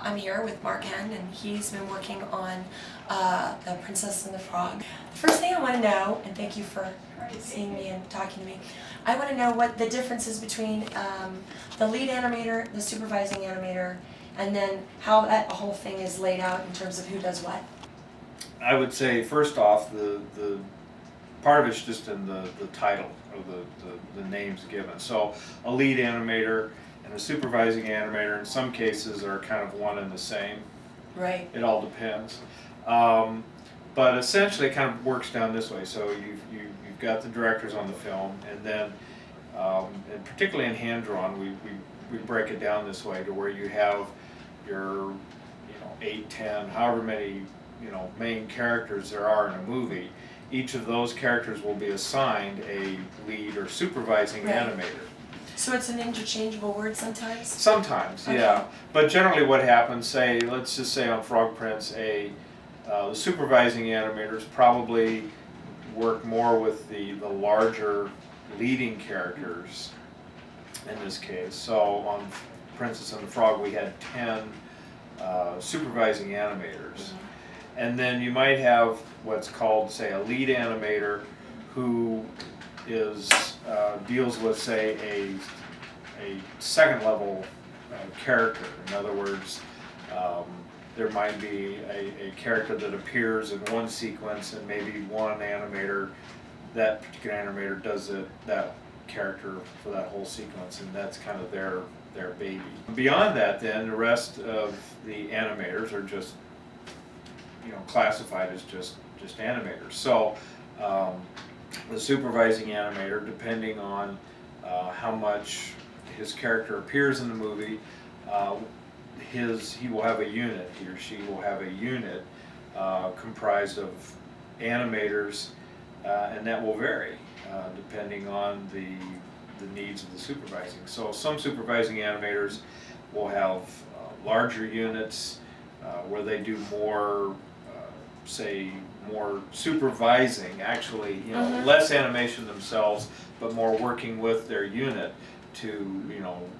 I'm here with Henn, and he's been working on The Princess and the Frog. The first thing I want to know, and thank you for seeing me and talking to me, I want to know what the difference is between the lead animator, the supervising animator, and then how that whole thing is laid out in terms of who does what. I would say, first off, the part of it's just in the title or the names given. So a lead animator and a supervising animator in some cases are kind of one and the same. Right. It all depends. But essentially it kind of works down this way. So you've got the directors on the film, and then and particularly in hand-drawn, we break it down this way to where you have your 8, 10, however many main characters there are in a movie. Each of those characters will be assigned a lead or supervising animator. So it's an interchangeable word sometimes? Sometimes, okay. Yeah. But generally what happens, say, let's just say on Frog Prince, the supervising animators probably work more with the larger leading characters in this case. So on Princess and the Frog we had 10 supervising animators. Mm-hmm. And then you might have what's called, say, a lead animator who is deals with, say, a second level character. In other words, there might be a character that appears in one sequence, and maybe one animator, that particular animator does that character for that whole sequence, and that's kind of their baby. Beyond that, then the rest of the animators are just classified as just animators. So the supervising animator, depending on how much his character appears in the movie, he will have a unit, he or she will have a unit comprised of animators, and that will vary depending on the needs of the supervising. So some supervising animators will have larger units where they do more, say, more supervising, actually, less animation themselves, but more working with their unit to,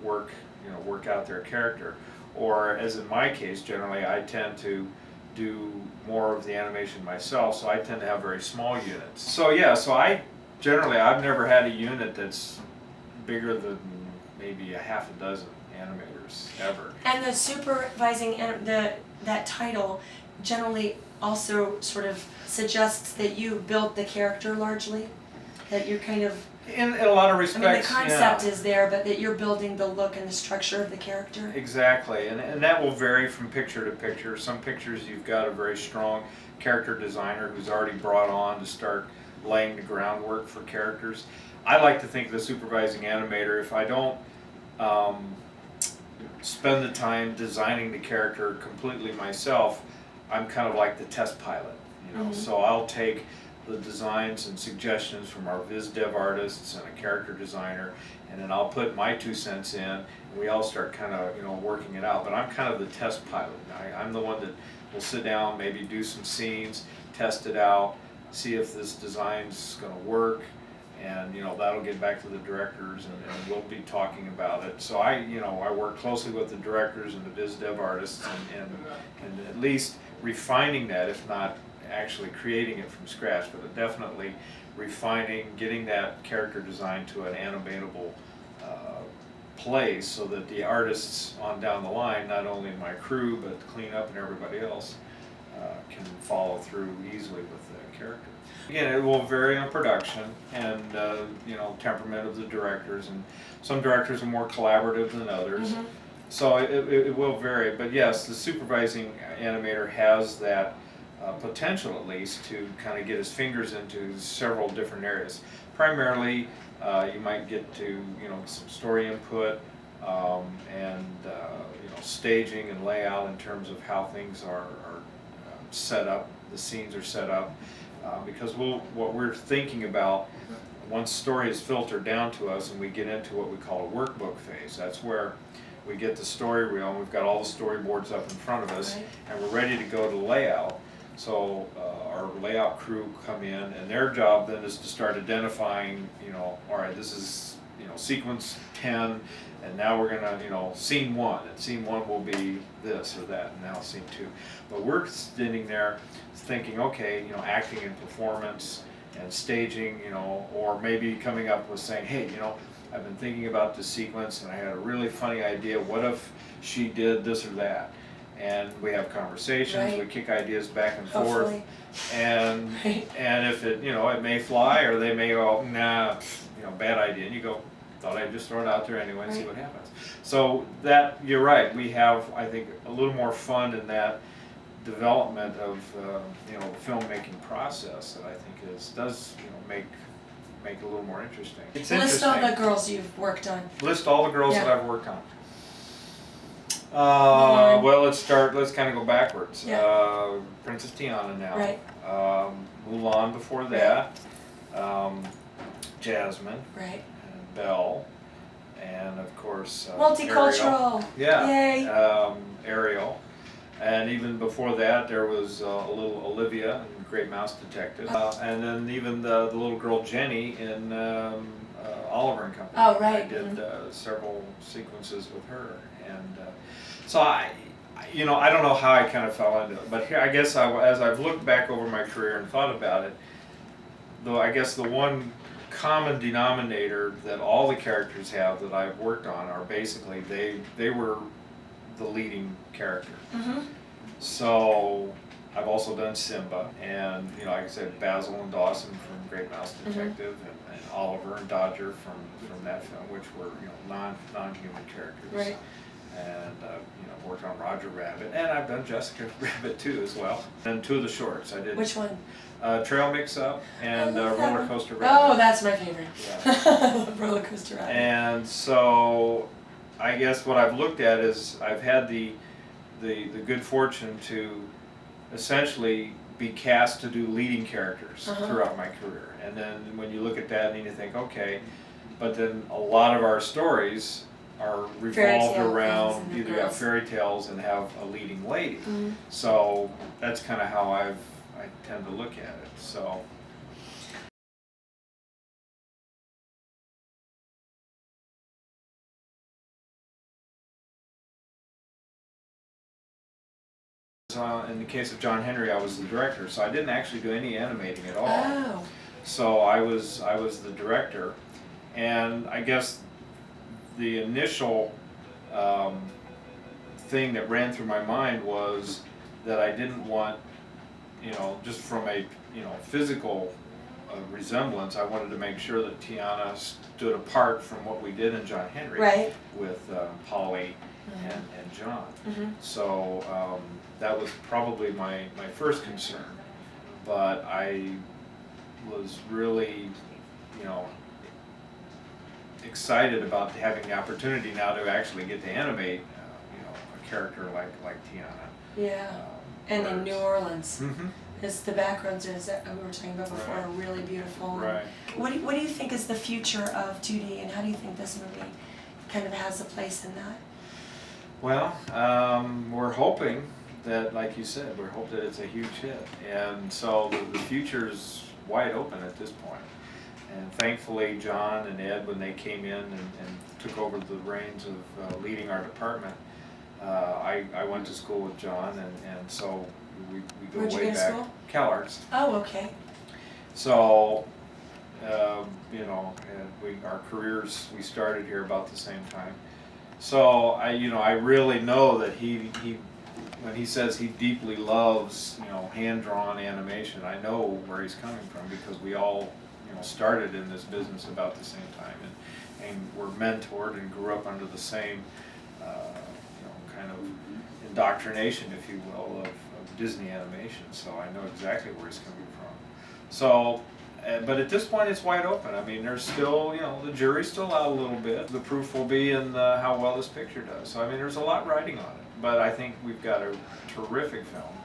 work out their character. Or, as in my case, generally, I tend to do more of the animation myself, so I tend to have very small units. So yeah, I've never had a unit that's bigger than maybe a half a dozen animators ever. And the supervising, that title generally also sort of suggests that you built the character largely, that you're kind of... In a lot of respects, I mean, the concept is there, but that you're building the look and the structure of the character. Exactly, and that will vary from picture to picture. Some pictures you've got a very strong character designer who's already brought on to start laying the groundwork for characters. I like to think of the supervising animator, if I don't spend the time designing the character completely myself, I'm kind of like the test pilot, Mm-hmm. So I'll take the designs and suggestions from our viz dev artists and a character designer, and then I'll put my 2 cents in, and we all start kind of working it out. But I'm kind of the test pilot. I'm the one that will sit down, maybe do some scenes, test it out, see if this design's going to work, and that'll get back to the directors, and we'll be talking about it. So I work closely with the directors and the viz dev artists, and at least refining that, if not actually creating it from scratch, but definitely refining, getting that character design to an animatable place, so that the artists on down the line, not only my crew but the cleanup and everybody else, can follow through easily with the character. Again, it will vary on production and temperament of the directors, and some directors are more collaborative than others. Mm-hmm. So it will vary, but yes, the supervising animator has that potential, at least, to kind of get his fingers into several different areas. Primarily, you might get to some story input and staging and layout in terms of how things are set up, the scenes are set up, because what we're thinking about, once story is filtered down to us and we get into what we call a workbook phase, that's where we get the story reel and we've got all the storyboards up in front of us, and we're ready to go to layout. So our layout crew come in, and their job then is to start identifying, all right, this is, sequence 10, and now we're gonna, scene 1, and scene 1 will be this or that, and now scene 2. But we're sitting there thinking, okay, acting and performance and staging, or maybe coming up with saying, hey, I've been thinking about this sequence and I had a really funny idea, what if she did this or that? And we have conversations, right. We kick ideas back and Hopefully. forth, and and if it, it may fly, or they may go, nah, bad idea, and you go, thought I'd just throw it out there anyway and see what happens. So that, you're right, we have, I think, a little more fun in that development of the filmmaking process that I think does make it a little more interesting. It's List interesting. all the girls you've worked on. List all the girls Yeah. that I've worked on. Mulan. Well, let's kind of go backwards. Yeah. Princess Tiana now. Right. Mulan before that. Jasmine. Right. And Belle. And of course, Multicultural. Ariel. Yeah. Yay. Ariel. And even before that, there was a little Olivia in Great Mouse Detective. And then even the little girl Jenny in Oliver and Company. Oh, right. I did several sequences with her. And so I don't know how I kind of fell into it. But here, I guess as I've looked back over my career and thought about it, though I guess the one common denominator that all the characters have that I've worked on are basically they were the leading character. Mm-hmm. So I've also done Simba, and like I said, Basil and Dawson from Great Mouse Detective, and Oliver and Dodger from that film, which were non-human characters. Right. And worked on Roger Rabbit, and I've done Jessica Rabbit too as well. And 2 of the shorts I did. Which one? Trail Mix-Up and Roller Coaster Rabbit. Oh, that's my favorite. Yeah. I love Roller Coaster Rabbit. And so I guess what I've looked at is I've had the good fortune to essentially be cast to do leading characters throughout my career. And then when you look at that and you think, okay, but then a lot of our stories are revolved around either have fairy tales and have a leading lady. Mm-hmm. So that's kind of how I tend to look at it. So. In the case of John Henry, I was the director, so I didn't actually do any animating at all. Oh. So I was the director, and I guess the initial thing that ran through my mind was that I didn't want, just from a physical resemblance, I wanted to make sure that Tiana stood apart from what we did in John Henry with Polly and John. So that was probably my first concern, but I was really, excited about having the opportunity now to actually get to animate, a character like Tiana. Yeah, and in New Orleans. Mm-hmm. It's the backgrounds, as we were talking about before, are really beautiful. Right. What do you think is the future of 2D, and how do you think this movie kind of has a place in that? Well, we're hoping that, like you said, we're hoping that it's a huge hit, and so the future's wide open at this point. And thankfully, John and Ed, when they came in and took over the reins of leading our department, I went to school with John, and so we go Where'd you way go to back. school? CalArts. Oh, okay. So, and our careers, we started here about the same time. So I really know that he when he says he deeply loves, hand-drawn animation, I know where he's coming from, because we all, started in this business about the same time, and were mentored and grew up under the same, kind of indoctrination, if you will, of Disney animation. So I know exactly where he's coming from. So, but at this point, it's wide open. I mean, there's still, the jury's still out a little bit. The proof will be in how well this picture does. So I mean, there's a lot riding on it. But I think we've got a terrific film.